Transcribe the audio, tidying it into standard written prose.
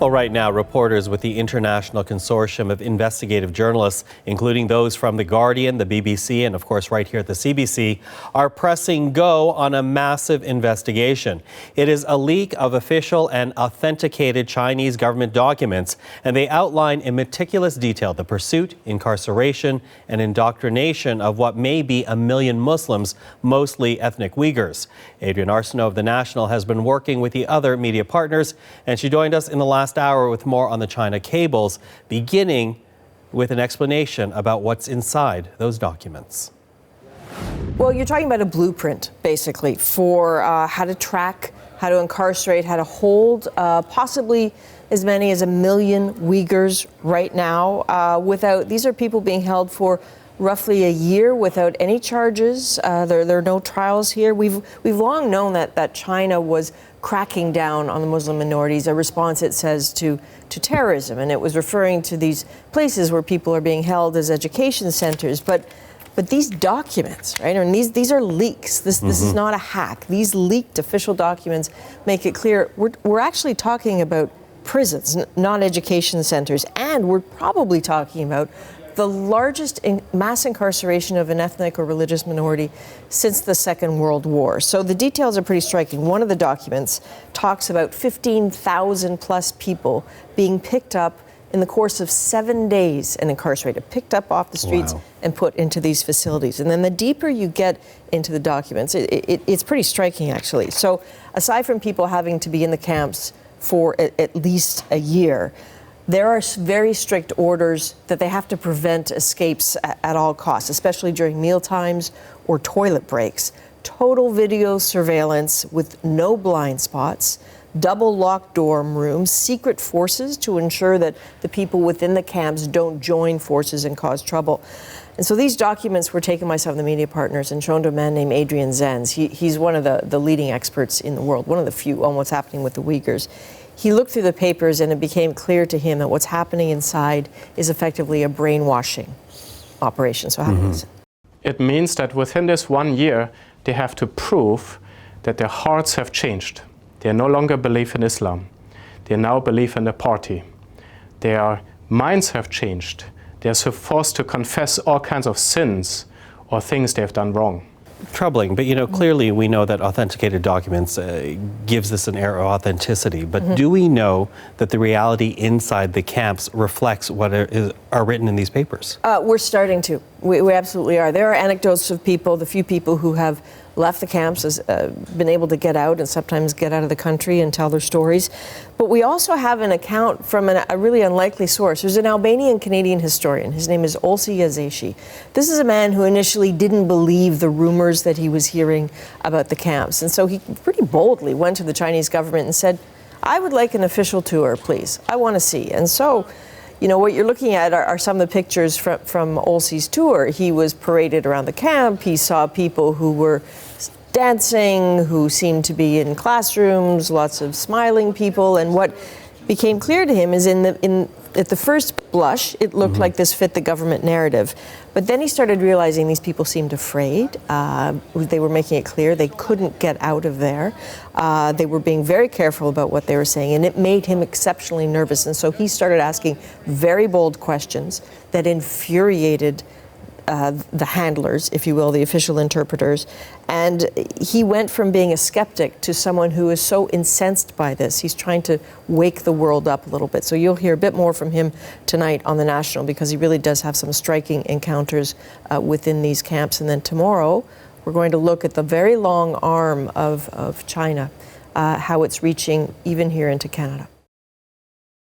Well, right now, reporters with the International Consortium of Investigative Journalists, including those from The Guardian, the BBC, and of course right here at the CBC, are pressing go on a massive investigation. It is a leak of official and authenticated Chinese government documents, and they outline in meticulous detail the pursuit, incarceration, and indoctrination of what may be 1 million Muslims, mostly ethnic Uighurs. Adrienne Arsenault of The National has been working with the other media partners, and she joined us in the last hour with more on the China cables, beginning with an explanation about what's inside those documents. Well, you're talking about a blueprint, basically, for how to track, how to incarcerate, how to hold possibly as many as 1 million Uighurs right now. These are people being held for roughly a year without any charges. There are no trials here. We've long known that China was cracking down on the Muslim minorities, a response, it says, to terrorism. And it was referring to these places where people are being held as education centers. But these documents, right, and these are leaks. This is not a hack. These leaked official documents make it clear we're actually talking about prisons, not education centers. And we're probably talking about the largest mass incarceration of an ethnic or religious minority since the Second World War. So the details are pretty striking. One of the documents talks about 15,000 plus people being picked up in the course of 7 days and incarcerated, picked up off the streets and put into these facilities. And then the deeper you get into the documents, it's pretty striking, actually. So aside from people having to be in the camps for at least a year, there are very strict orders that they have to prevent escapes at all costs, especially during meal times or toilet breaks. Total video surveillance with no blind spots, double locked dorm rooms, secret forces to ensure that the people within the camps don't join forces and cause trouble. And so these documents were taken by some of the media partners and shown to a man named Adrian Zenz. He's one of the leading experts in the world, one of the few on what's happening with the Uighurs. He looked through the papers and it became clear to him that what's happening inside is effectively a brainwashing operation. So have a listen. It means that within this 1 year, they have to prove that their hearts have changed. They no longer believe in Islam. They now believe in the party. Their minds have changed. They are so forced to confess all kinds of sins or things they have done wrong. Troubling, but clearly we know that authenticated documents gives this an air of authenticity. But do we know that the reality inside the camps reflects what are written in these papers? We're starting to. We absolutely are. There are anecdotes of people, the few people who have left the camps, has been able to get out and sometimes get out of the country and tell their stories. But we also have an account from a really unlikely source. There's an Albanian-Canadian historian. His name is Olsi Yazeshi. This is a man who initially didn't believe the rumors that he was hearing about the camps. And so he pretty boldly went to the Chinese government and said, I would like an official tour, please. I want to see. And so, what you're looking at are some of the pictures from Olsi's tour. He was paraded around the camp. He saw people who were dancing, who seemed to be in classrooms, lots of smiling people. And what became clear to him is at the first blush, it looked like this fit the government narrative. But then he started realizing these people seemed afraid. They were making it clear they couldn't get out of there. They were being very careful about what they were saying, and it made him exceptionally nervous. And so he started asking very bold questions that infuriated the handlers, if you will, the official interpreters. And he went from being a skeptic to someone who is so incensed by this. He's trying to wake the world up a little bit. So you'll hear a bit more from him tonight on The National, because he really does have some striking encounters within these camps. And then tomorrow, we're going to look at the very long arm of China, how it's reaching even here into Canada.